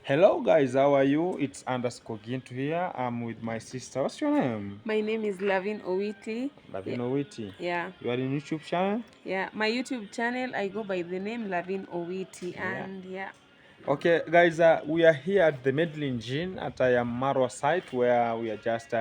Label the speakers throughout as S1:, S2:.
S1: Hello guys, how are you? It's underscore Gintu here. I'm with my sister. What's your name?
S2: My name is Lavin Owiti. Yeah,
S1: Lavino Witty.
S2: yeah,
S1: You are in YouTube channel?
S2: yeah. My YouTube channel, I go by the name Lavin Owiti,
S1: Yeah.
S2: and yeah.
S1: Okay, guys, we are here at the Medlin Gym at Marwa site where we are just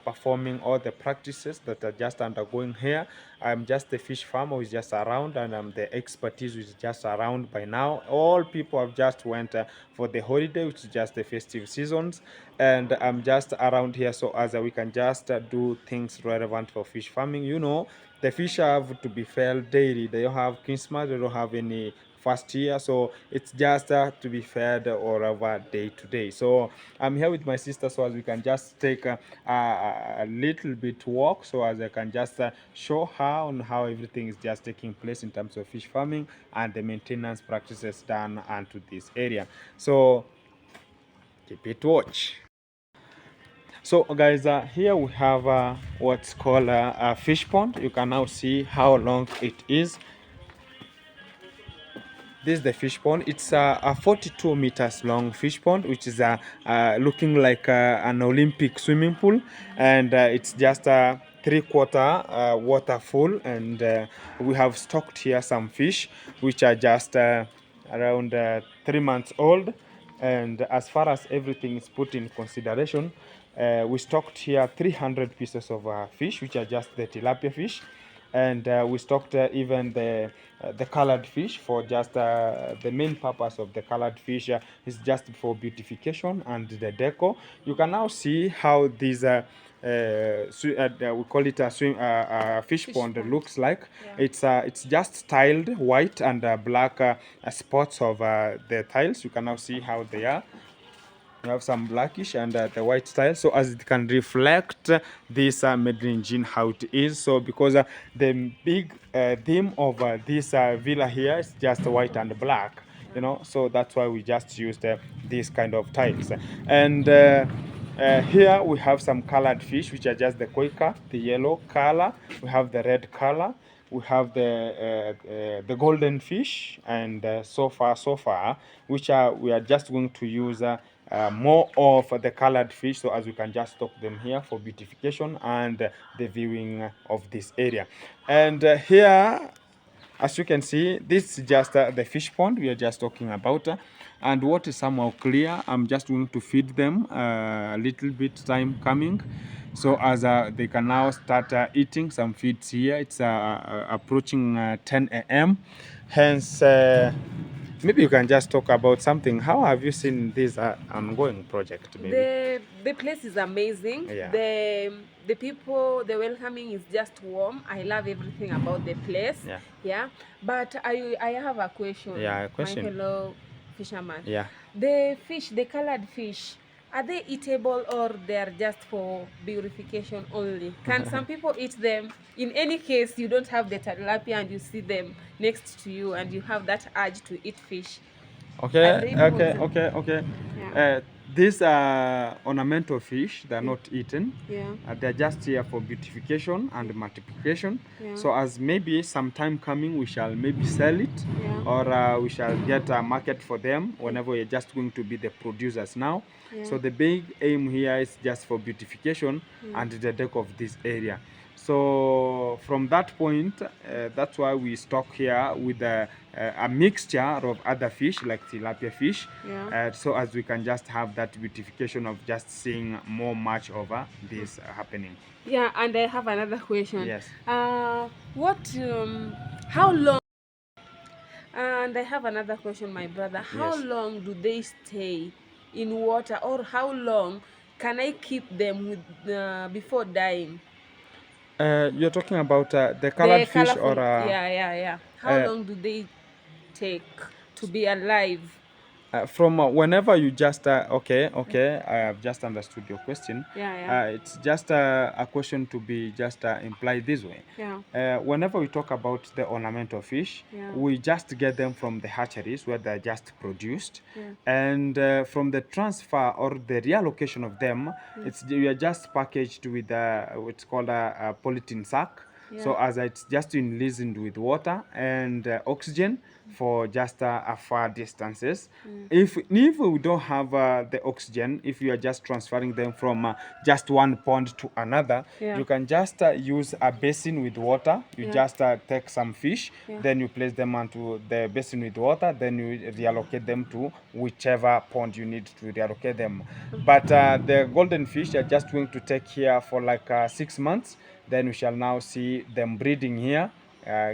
S1: performing all the practices that are just undergoing here. I'm just the fish farmer who is just around, and I'm the expertise who is just around by now. All people have just went for the holiday, which is just the festive seasons, and I'm just around here so as we can just do things relevant for fish farming. You know, the fish have to be fed daily. They don't have Christmas, they don't have any first year, so it's just to be fed all over day to day. So I'm here with my sister so as we can just take a little bit walk so as I can just show her on how everything is just taking place in terms of fish farming and the maintenance practices done onto this area. So keep it watch. So guys, here we have what's called a fish pond. You can now see how long it is. This is the fish pond. It's a 42 meters long fish pond, which is looking like an Olympic swimming pool, and it's just a three-quarter water full. And we have stocked here some fish, which are just around 3 months old. And as far as everything is put in consideration, we stocked here 300 pieces of fish, which are just the tilapia fish, and we stocked even the colored fish for just the main purpose of the colored fish is just for beautification and the decor. You can now see how these we call it a fish pond looks like.
S2: Yeah.
S1: It's just tiled white and black spots of the tiles. You can now see how they are. You have some blackish and the white style, so as it can reflect this Medellin gin how it is. So because the big theme of this villa here is just white and black, you know, so that's why we just used these kind of tiles. And here we have some colored fish, which are just the koika, the yellow color. We have the red color. We have the golden fish, and so far, which we are just going to use more of the colored fish, so as we can just stock them here for beautification and the viewing of this area. And here, as you can see, this is just the fish pond we are just talking about. And what is somehow clear, I'm just going to feed them a little bit time coming. So as they can now start eating some feeds here. It's approaching 10 a.m. Hence, maybe you can just talk about something. How have you seen this ongoing project, maybe?
S2: The place is amazing.
S1: Yeah.
S2: The people, the welcoming is just warm. I love everything about the place.
S1: Yeah.
S2: Yeah. But I have a question.
S1: Yeah, a question.
S2: My fellow fisherman.
S1: Yeah.
S2: The fish, the colored fish, are they eatable or they are just for purification only? Can some people eat them? In any case, you don't have the tilapia and you see them next to you and you have that urge to eat fish. Are they
S1: Okay.
S2: Yeah.
S1: These are ornamental fish. They're
S2: Yeah.
S1: not eaten.
S2: Yeah.
S1: They're just here for beautification and multiplication.
S2: Yeah.
S1: So as maybe some time coming, we shall maybe sell it,
S2: Yeah.
S1: or we shall get a market for them whenever we're just going to be the producers now.
S2: Yeah.
S1: So the big aim here is just for beautification and the deck of this area. So from that point, that's why we stock here with a mixture of other fish like tilapia fish,
S2: Yeah.
S1: so as we can just have that beautification of just seeing more much over this happening.
S2: Yeah, and I have another question.
S1: Yes.
S2: How long? And I have another question, my brother. How
S1: Yes.
S2: long do they stay in water, or how long can I keep them with before dying?
S1: You're talking about the
S2: The
S1: colored fish,
S2: colorful,
S1: or
S2: yeah. How
S1: uh,
S2: long do they take to be alive?
S1: from whenever you just okay, I have just understood your question.
S2: Yeah.
S1: It's just a question to be just implied this way.
S2: Yeah.
S1: Whenever we talk about the ornamental fish,
S2: Yeah.
S1: we just get them from the hatcheries where they're just produced.
S2: Yeah.
S1: And from the transfer or the reallocation of them, we are just packaged with what's called a polythene sack. So as it's just enlisted with water and oxygen for just a far distances. If we don't have the oxygen, if you are just transferring them from just one pond to another,
S2: Yeah.
S1: you can just use a basin with water. You just take some fish, then you place them onto the basin with water, then you reallocate them to whichever pond you need to reallocate them. But the golden fish are just going to take here for like 6 months. Then we shall now see them breeding here,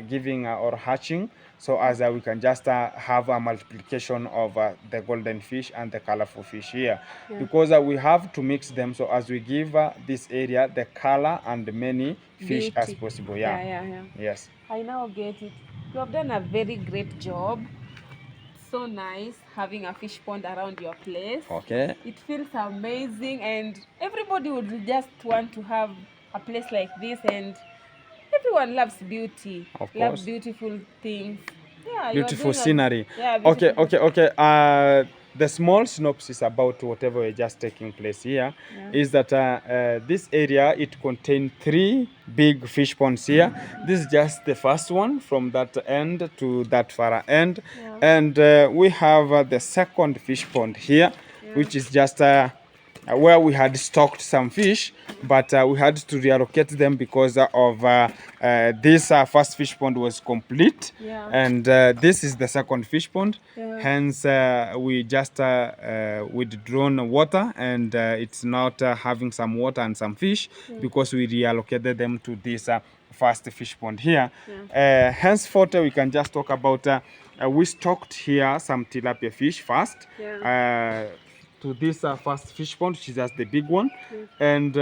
S1: giving or hatching, so as we can just have a multiplication of the golden fish and the colorful fish here. Because we have to mix them, so as we give this area the color and many fish as
S2: Beauty.
S1: possible.
S2: Yeah.
S1: Yes.
S2: I now get it. You have done a very great job. So nice having a fish pond around your place.
S1: Okay.
S2: It feels amazing, and everybody would just want to have a place like this. And everyone loves beauty,
S1: Of
S2: loves
S1: course.
S2: beautiful things. Yeah, you are
S1: Beautiful
S2: doing
S1: scenery.
S2: yeah,
S1: Okay,
S2: beautiful.
S1: okay. The small synopsis about whatever is just taking place here is that this area, it contains three big fish ponds here. This is just the first one from that end to that far end, and we have the second fish pond here, which is just where we had stocked some fish, but we had to reallocate them because of this first fish pond was complete, and this is the second fish pond. Hence, we just withdrawn water, and it's not having some water and some fish because we reallocated them to this first fish pond here. Henceforth, we can just talk about we stocked here some tilapia fish first. To this first fish pond, which is just the big one. And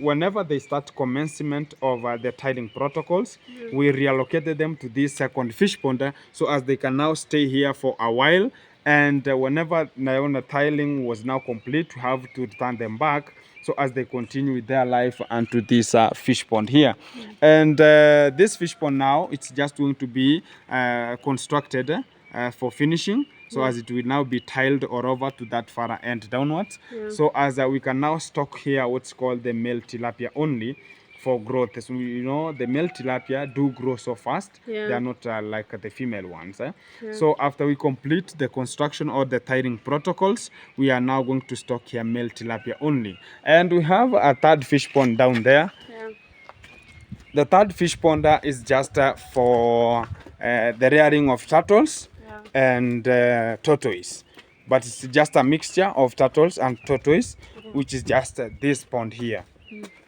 S1: whenever they start commencement of the tiling protocols, we reallocated them to this second fish pond, so as they can now stay here for a while. And whenever Naona tiling was now complete, we have to return them back, so as they continue with their life onto this fish pond here. And this fish pond now, it's just going to be constructed for finishing, so as it will now be tiled all over to that far end downwards. So as we can now stock here what's called the male tilapia only for growth. So you know the male tilapia do grow so fast. They are not like the female ones. So after we complete the construction or the tiling protocols, we are now going to stock here male tilapia only. And we have a third fish pond down there. The third fish pond is just for the rearing of turtles and tortoise. But it's just a mixture of turtles and tortoise, which is just this pond here.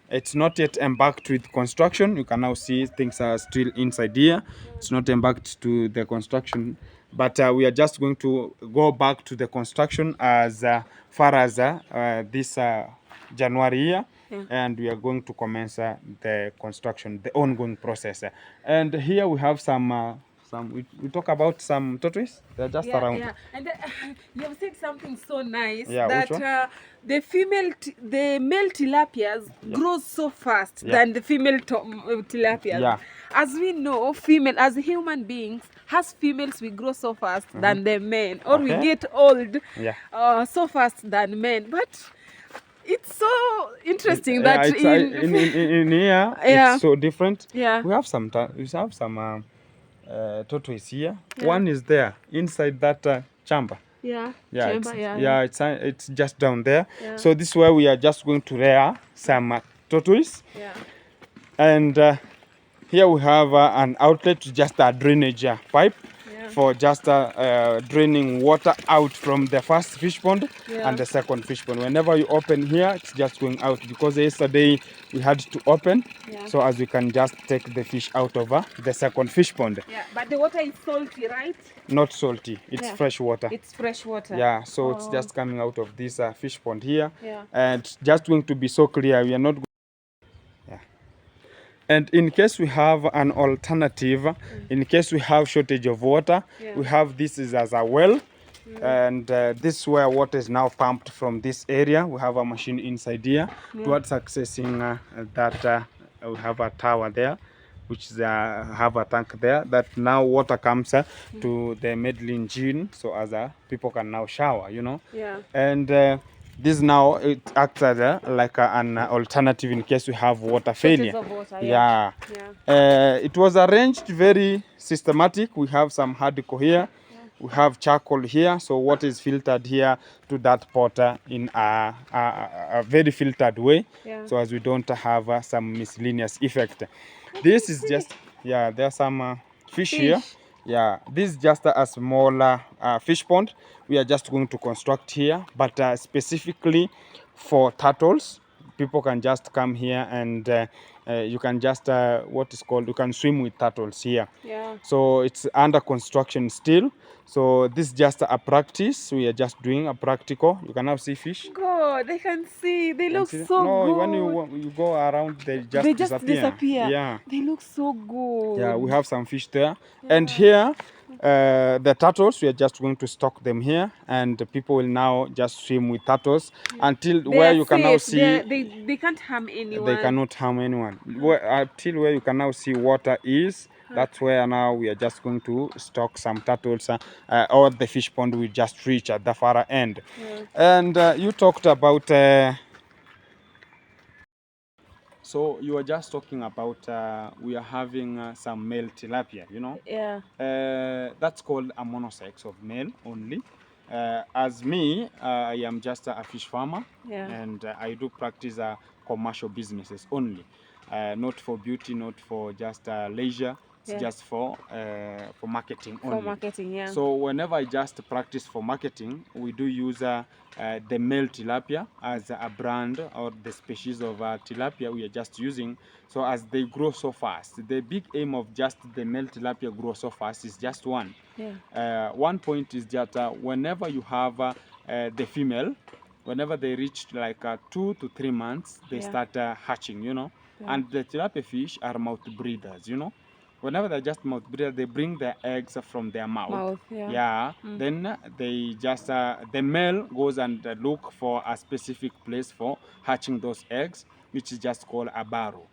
S1: It's not yet embarked with construction. You can now see things are still inside here. It's not embarked to the construction, but we are just going to go back to the construction as far as this January year. And we are going to commence the construction, the ongoing process. And here we have some we talk about some tortoise. They're just around.
S2: And you have said something so nice,
S1: Yeah, which one?
S2: that the male tilapias grow so fast than the female tilapias. As we know, as human beings, as females, we grow so fast than the men, or we get old so fast than men. But it's so interesting that
S1: it's, in here it's so different. We have some tortoise here. One is there inside that chamber. It's just down there. So this is where we are just going to rear some tortoise. And here we have an outlet, just a drainage pipe for just draining water out from the first fish pond and the second fish pond. Whenever you open here, it's just going out, because yesterday we had to open, so as we can just take the fish out of the second fish pond.
S2: But the water is salty, right?
S1: Not salty, it's fresh water.
S2: It's fresh water.
S1: So it's just coming out of this fish pond here. And it's just going to be so clear. We are not. And in case we have an alternative, in case we have shortage of water, we have this is as a well. And this is where water is now pumped from this area. We have a machine inside here towards accessing that. We have a tower there, which is have a tank there, that now water comes to the Medellin gene, so as people can now shower, you know. And This now it acts as like an alternative in case we have water
S2: Shortage
S1: failure.
S2: of water.
S1: Yeah.
S2: Yeah.
S1: It was arranged very systematic. We have some hardcore here. We have charcoal here. So water is filtered here to that pot in a very filtered way.
S2: Yeah.
S1: So as we don't have some miscellaneous effect. This is just, yeah, there are some fish here.
S2: Fish.
S1: Yeah, this is just a small fish pond we are just going to construct here, but specifically for turtles. People can just come here and you can just what is called, you can swim with turtles here.
S2: Yeah.
S1: So it's under construction still. So this is just a practice. We are just doing a practical. You can now see fish.
S2: God, I can see. They
S1: You can
S2: look
S1: see them.
S2: so
S1: No, when
S2: good.
S1: you go around, they
S2: They
S1: just
S2: just
S1: disappear.
S2: disappear.
S1: Yeah.
S2: They look so good.
S1: Yeah, we have some fish there.
S2: Yeah.
S1: And here, the turtles, we are just going to stock them here. And the people will now just swim with turtles until
S2: They
S1: where
S2: are
S1: you can now
S2: safe.
S1: see
S2: They can't harm anyone.
S1: they cannot harm anyone. Until where you can now see water is, that's where now we are just going to stock some turtles or the fish pond we just reach at the far end.
S2: Yeah.
S1: And you talked about so you were just talking about we are having some male tilapia, you know.
S2: Yeah.
S1: That's called a monosex of male only. As me, I am just a fish farmer,
S2: Yeah.
S1: and I do practice commercial businesses only, not for beauty, not for just leisure. It's
S2: Yeah.
S1: just for marketing
S2: For
S1: only.
S2: marketing, yeah.
S1: So whenever I just practice for marketing, we do use the male tilapia as a brand or the species of tilapia we are just using. So as they grow so fast, the big aim of just the male tilapia grow so fast is just one.
S2: Yeah.
S1: One point is that whenever you have the female, whenever they reach like 2 to 3 months, they
S2: Yeah.
S1: start hatching, you know.
S2: Yeah.
S1: And the tilapia fish are mouth breathers, you know. Whenever they're just mouth breathers, they bring their eggs from their mouth.
S2: Yeah.
S1: Yeah. Then they just the male goes and look for a specific place for hatching those eggs, which is just called a barrow.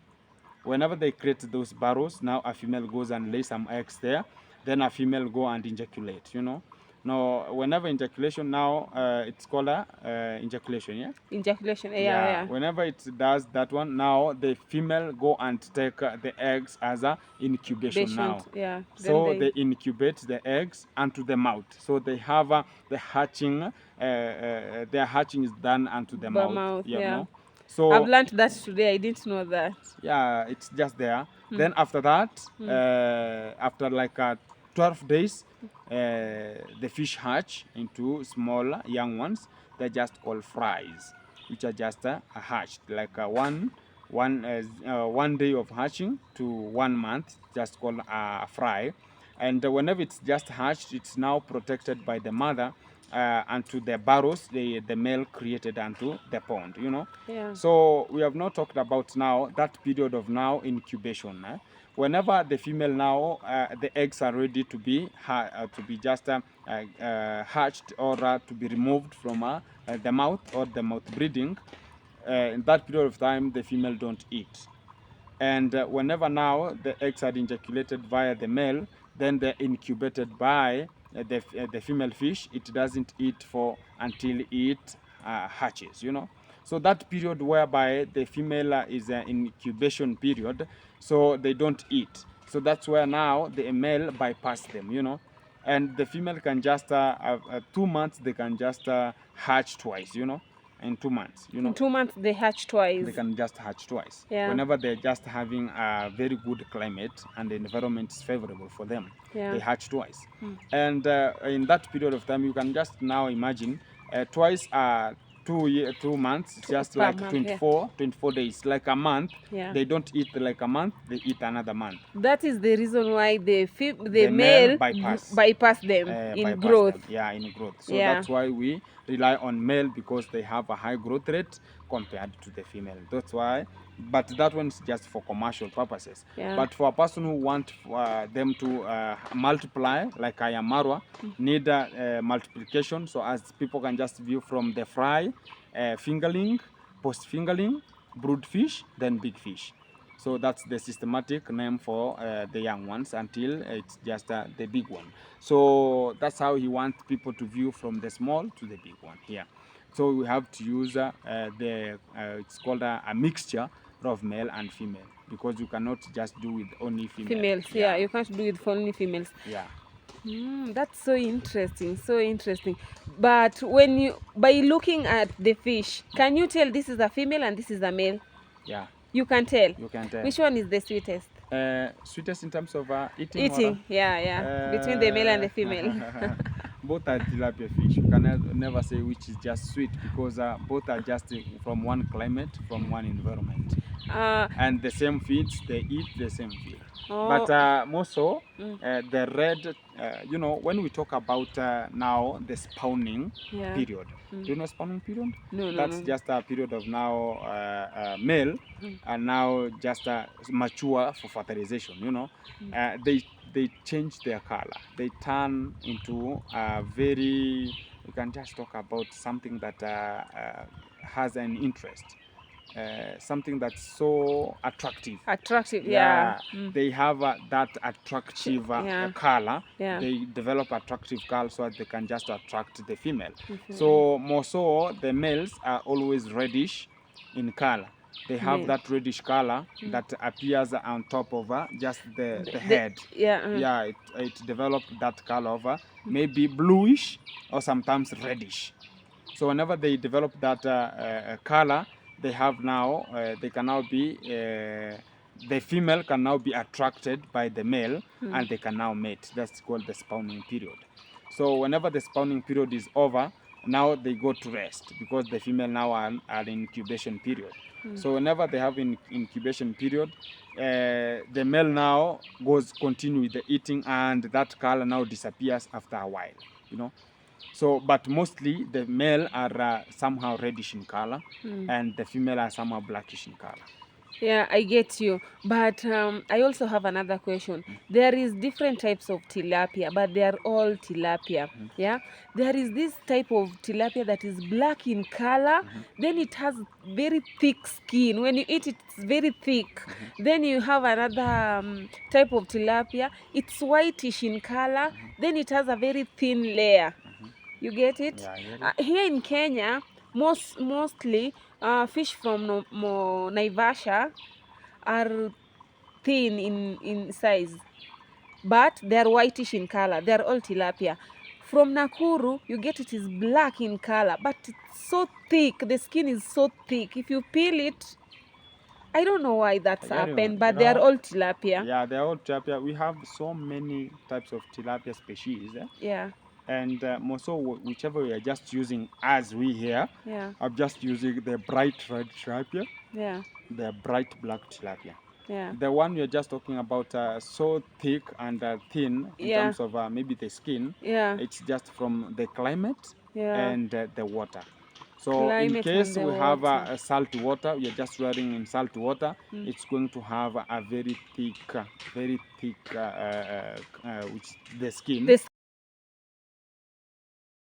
S1: Whenever they create those barrows, now a female goes and lays some eggs there. Then a female go and ejaculate, you know. Now, whenever ejaculation, now it's called ejaculation, yeah?
S2: Ejaculation. Yeah.
S1: Yeah.
S2: Yeah.
S1: Whenever it does that one, now the female go and take the eggs as a incubation now.
S2: Yeah.
S1: So they incubate the eggs onto the mouth. So they have the hatching, their hatching is done onto the mouth. You
S2: Yeah.
S1: know. So
S2: I've learned that today. I didn't know that.
S1: yeah, it's just there. Then after that, after like 12 days, the fish hatch into small young ones. They're just called fries, which are just hatched like one day of hatching to 1 month, just called a fry. And whenever it's just hatched, it's now protected by the mother onto the barrows the male created onto the pond, you know.
S2: Yeah.
S1: So we have not talked about now that period of now incubation. Whenever the female now the eggs are ready to be just hatched or to be removed from the mouth or the mouth breeding, in that period of time the female don't eat. And whenever now the eggs are ejaculated via the male, then they're incubated by the female fish. It doesn't eat for until it hatches, you know. So that period whereby the female is an incubation period, so they don't eat. So that's where now the male bypass them, you know. And the female can just 2 months they can just hatch twice, you know, in 2 months, you know.
S2: In 2 months, they hatch twice.
S1: They can just hatch twice.
S2: Yeah.
S1: Whenever they're just having a very good climate and the environment is favorable for them,
S2: Yeah.
S1: they hatch twice. And in that period of time, you can just now imagine twice 2 months, it's just
S2: Per
S1: like
S2: month,
S1: 24 days, like a month.
S2: Yeah.
S1: They don't eat like a month, they eat another month.
S2: That is the reason why the
S1: The
S2: male
S1: bypass
S2: them in
S1: bypass
S2: growth.
S1: them. Yeah, in growth. So
S2: Yeah.
S1: that's why we rely on male, because they have a high growth rate compared to the female. That's why. But that one's just for commercial purposes.
S2: Yeah.
S1: But for a person who want them to multiply, like I am Marwa, need multiplication, so as people can just view from the fry, fingerling, post fingerling, brood fish, then big fish. So that's the systematic name for the young ones until it's just the big one. So that's how he wants people to view from the small to the big one here. So we have to use it's called a mixture of male and female, because you cannot just do with only female.
S2: Females, yeah, you can't do it for only females.
S1: Yeah.
S2: That's so interesting, so interesting. But when you, by looking at the fish, can you tell this is a female and this is a male?
S1: Yeah.
S2: You can tell.
S1: You can tell.
S2: Which one is the sweetest?
S1: Sweetest in terms of eating?
S2: Eating, yeah. Between the male and the female.
S1: Both are tilapia fish. You can never say which is just sweet, because both are just from one climate, from one environment. And the same feeds, they eat the same feed.
S2: Oh.
S1: But more so, the red, when we talk about now the spawning period. Do you know spawning period?
S2: No.
S1: That's just a period of now male and now just mature for fertilization. They change their color. They turn into a very, you can just talk about something that has an interest. Something that's so attractive.
S2: Yeah.
S1: They have that attractive color.
S2: Yeah.
S1: They develop attractive color so that they can just attract the female. So more so, the males are always reddish in color. They have that reddish color that appears on top of just the head. It develops that color of maybe bluish or sometimes reddish. So whenever they develop that color, they have now, they can now be, the female can now be attracted by the male and they can now mate. That's called the spawning period. So whenever the spawning period is over, now they go to rest, because the female now are in incubation period. So whenever they have in incubation period, the male now continue with the eating, and that color now disappears after a while. So, but mostly the male are somehow reddish in color, and the female are somehow blackish in color.
S2: Yeah, I get you. But I also have another question. There is different types of tilapia, but they are all tilapia. Yeah, there is this type of tilapia that is black in color. Then it has very thick skin. When you eat it, it's very thick. Then you have another type of tilapia. It's whitish in color. Then it has a very thin layer. You get it?
S1: Yeah, I get it.
S2: Here in Kenya, mostly fish from Naivasha are thin in size, but they are whitish in color. They are all tilapia. From Nakuru, you get it is black in color, but it's so thick. The skin is so thick. If you peel it, I don't know why that's happened, but they are all tilapia.
S1: Yeah, they are all tilapia. We have so many types of tilapia species.
S2: Yeah.
S1: And more so, whichever we are just using as we here, I'm just using the bright red tilapia, the bright black tilapia. The one you're just talking about, so thick and thin in terms of maybe the skin, it's just from the climate and the water. So in case we have a salt water, we are just running in salt water, it's going to have a very thick, which the skin.